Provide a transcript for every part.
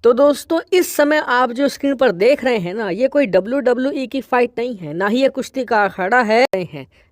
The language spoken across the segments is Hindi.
तो दोस्तों इस समय आप जो स्क्रीन पर देख रहे हैं ना, ये कोई WWE की फाइट नहीं है, ना ही ये कुश्ती का अखाड़ा है।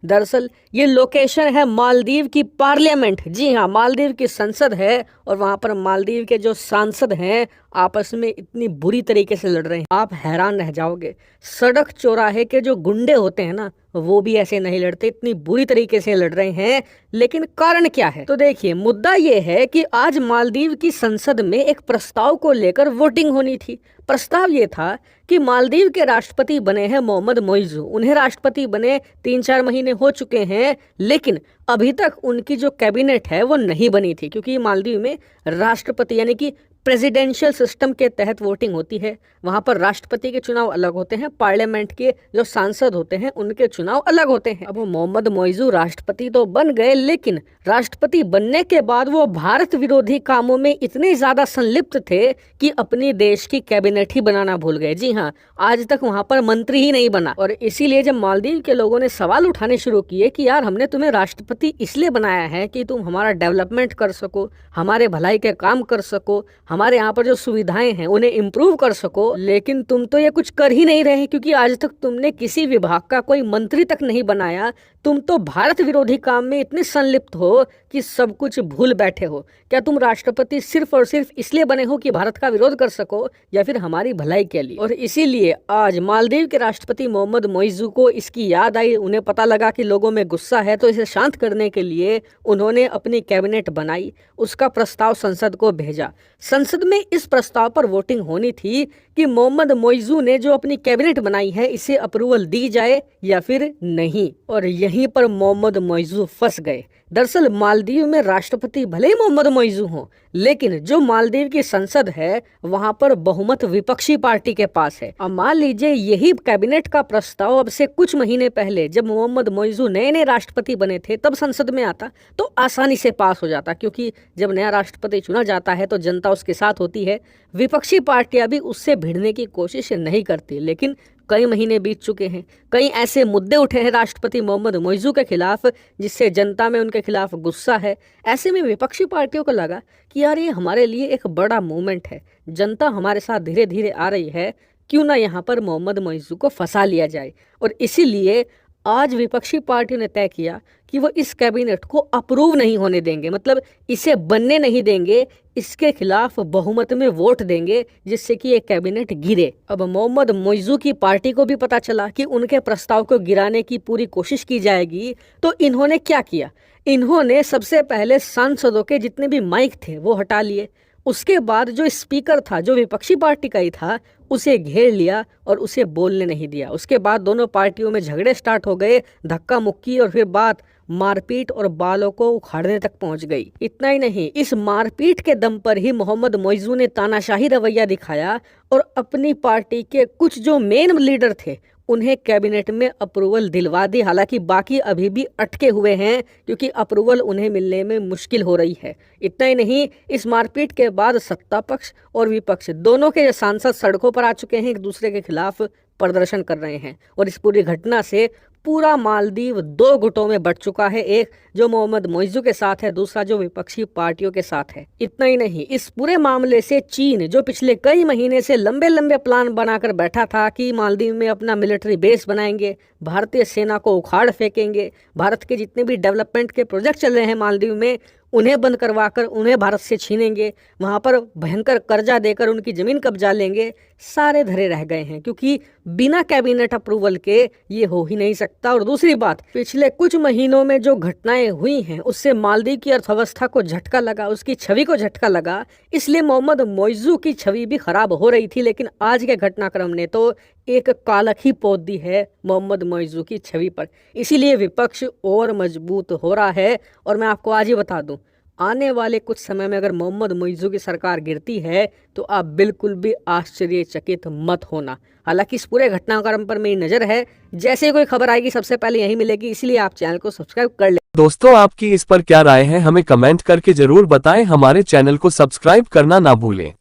दरअसल ये लोकेशन है मालदीव की पार्लियामेंट। जी हाँ, मालदीव की संसद है और वहां पर मालदीव के जो सांसद हैं आपस में इतनी बुरी तरीके से लड़ रहे हैं, आप हैरान रह जाओगे। सड़क चौराहे के जो गुंडे होते हैं ना, वो भी ऐसे नहीं लड़ते, इतनी बुरी तरीके से लड़ रहे हैं। लेकिन कारण क्या है? तो देखिए, मुद्दा ये है कि आज मालदीव की संसद में एक प्रस्ताव को लेकर वोटिंग होनी थी। प्रस्ताव ये था कि मालदीव के राष्ट्रपति बने हैं मोहम्मद मोइज़ू। उन्हें राष्ट्रपति बने 3-4 महीने हो चुके हैं, लेकिन अभी तक उनकी जो कैबिनेट है वो नहीं बनी थी, क्योंकि मालदीव में राष्ट्रपति यानी कि प्रेसिडेंशियल सिस्टम के तहत वोटिंग होती है। वहां पर राष्ट्रपति के चुनाव अलग होते हैं, पार्लियामेंट के जो सांसद होते हैं उनके चुनाव अलग होते हैं। अब वो मोहम्मद मोइज़ू राष्ट्रपति तो बन गए, लेकिन राष्ट्रपति बनने के बाद वो भारत विरोधी कामों में इतने ज्यादा संलिप्त थे कि अपनी देश की कैबिनेट ही बनाना भूल गए। जी हाँ, आज तक वहां पर मंत्री ही नहीं बना। और इसीलिए जब मालदीव के लोगों ने सवाल उठाने शुरू किए कि यार, हमने तुम्हें राष्ट्रपति इसलिए बनाया है कि तुम हमारा डेवलपमेंट कर सको, हमारे भलाई के काम कर सको, हमारे यहाँ पर जो सुविधाएं हैं उन्हें इम्प्रूव कर सको, लेकिन तुम तो ये कुछ कर ही नहीं रहे, क्योंकि आज तक तुमने किसी विभाग का कोई मंत्री तक नहीं बनाया। तुम तो भारत विरोधी काम में इतने संलिप्त हो कि सब कुछ भूल बैठे हो। क्या तुम राष्ट्रपति सिर्फ और सिर्फ इसलिए बने हो कि भारत का विरोध कर सको, या फिर हमारी भलाई के लिए? और इसीलिए आज मालदीव के राष्ट्रपति मोहम्मद मोइज़ू को इसकी याद आई। उन्हें पता लगा कि लोगों में गुस्सा है, तो इसे शांत करने के लिए उन्होंने अपनी कैबिनेट बनाई, उसका प्रस्ताव संसद को भेजा। संसद में इस प्रस्ताव पर वोटिंग होनी थी कि मोहम्मद मोइज़ू ने जो अपनी कैबिनेट बनाई है इसे अप्रूवल दी जाए या फिर नहीं। और यहीं पर मोहम्मद मोइज़ू फंस गए। दरअसल मालदीव में राष्ट्रपति भले ही मोहम्मद मोइज़ू हों, लेकिन जो मालदीव की संसद है वहां पर बहुमत विपक्षी पार्टी के पास है। अब मान लीजिए यही कैबिनेट का प्रस्ताव अब से कुछ महीने पहले जब मोहम्मद मोइज़ू नए नए राष्ट्रपति बने थे तब संसद में आता तो आसानी से पास हो जाता, क्योंकि जब नया राष्ट्रपति चुना जाता है तो जनता उसके साथ होती है। विपक्षी पार्टियां भी उससे भिड़ने की कोशिश नहीं करती। लेकिन कई महीने बीत चुके हैं, कई ऐसे मुद्दे उठे हैं राष्ट्रपति मोहम्मद मोइज़ू के खिलाफ जिससे जनता में उनके खिलाफ गुस्सा है। ऐसे में विपक्षी पार्टियों को लगा कि यार, ये हमारे लिए एक बड़ा मूवमेंट है, जनता हमारे साथ धीरे धीरे आ रही है, क्यों ना यहाँ पर मोहम्मद मोइज़ू को फंसा लिया जाए। और इसीलिए आज विपक्षी पार्टी ने तय किया कि वो इस कैबिनेट को अप्रूव नहीं होने देंगे, मतलब इसे बनने नहीं देंगे, इसके खिलाफ बहुमत में वोट देंगे जिससे कि ये कैबिनेट गिरे। अब मोहम्मद मोइज़ू की पार्टी को भी पता चला कि उनके प्रस्ताव को गिराने की पूरी कोशिश की जाएगी, तो इन्होंने क्या किया? इन्होंने सबसे पहले सांसदों के जितने भी माइक थे वो हटा लिए। उसके बाद जो स्पीकर था, जो विपक्षी पार्टी का ही था, उसे घेर लिया और उसे बोलने नहीं दिया। उसके बाद दोनों पार्टियों में झगड़े स्टार्ट हो गए, धक्का मुक्की, और फिर बात मारपीट और बालों को उखाड़ने तक पहुंच गई। इतना ही नहीं, इस मारपीट के दम पर ही मोहम्मद मोइज़ू ने तानाशाही रवैया दिखाया और अपनी पार्टी के कुछ जो मेन लीडर थे उन्हें कैबिनेट में अप्रूवल दिलवा दी। हालांकि बाकी अभी भी अटके हुए हैं, क्योंकि अप्रूवल उन्हें मिलने में मुश्किल हो रही है। इतना ही नहीं, इस मारपीट के बाद सत्ता पक्ष और विपक्ष दोनों के सांसद सड़कों पर आ चुके हैं, एक दूसरे के खिलाफ प्रदर्शन कर रहे हैं। और इस पूरी घटना से पूरा मालदीव दो गुटों में बंट चुका है, एक जो मोहम्मद मोइज़ू के साथ है, दूसरा जो विपक्षी पार्टियों के साथ है। इतना ही नहीं, इस पूरे मामले से चीन, जो पिछले कई महीने से लंबे लंबे प्लान बनाकर बैठा था कि मालदीव में अपना मिलिट्री बेस बनाएंगे, भारतीय सेना को उखाड़ फेंकेंगे, भारत के जितने भी डेवलपमेंट के प्रोजेक्ट चल रहे हैं मालदीव में उन्हें बंद करवाकर उन्हें भारत से छीनेंगे, वहां पर भयंकर कर्जा देकर उनकी जमीन कब्जा लेंगे, सारे धरे रह गए हैं, क्योंकि बिना कैबिनेट अप्रूवल के ये हो ही नहीं सकता। और दूसरी बात, पिछले कुछ महीनों में जो घटनाएं हुई हैं उससे मालदीव की अर्थव्यवस्था को झटका लगा, उसकी छवि को झटका लगा, इसलिए मोहम्मद मोइज़ू की छवि भी खराब हो रही थी। लेकिन आज के घटनाक्रम ने तो एक कालख ही पोत दी है मोहम्मद मोइज़ू की छवि पर। इसीलिए विपक्ष और मजबूत हो रहा है। और मैं आपको आज ही बता दूं, आने वाले कुछ समय में अगर मोहम्मद मोइज़ू की सरकार गिरती है तो आप बिल्कुल भी आश्चर्यचकित मत होना। हालांकि इस पूरे घटनाक्रम पर मेरी नज़र है, जैसे ही कोई खबर आएगी सबसे पहले यही मिलेगी, इसलिए आप चैनल को सब्सक्राइब कर लें। दोस्तों, आपकी इस पर क्या राय है हमें कमेंट करके जरूर बताएं। हमारे चैनल को सब्सक्राइब करना ना भूलें।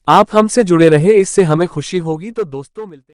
आप हमसे जुड़े रहे, इससे हमें खुशी होगी। तो दोस्तों, मिलते हैं।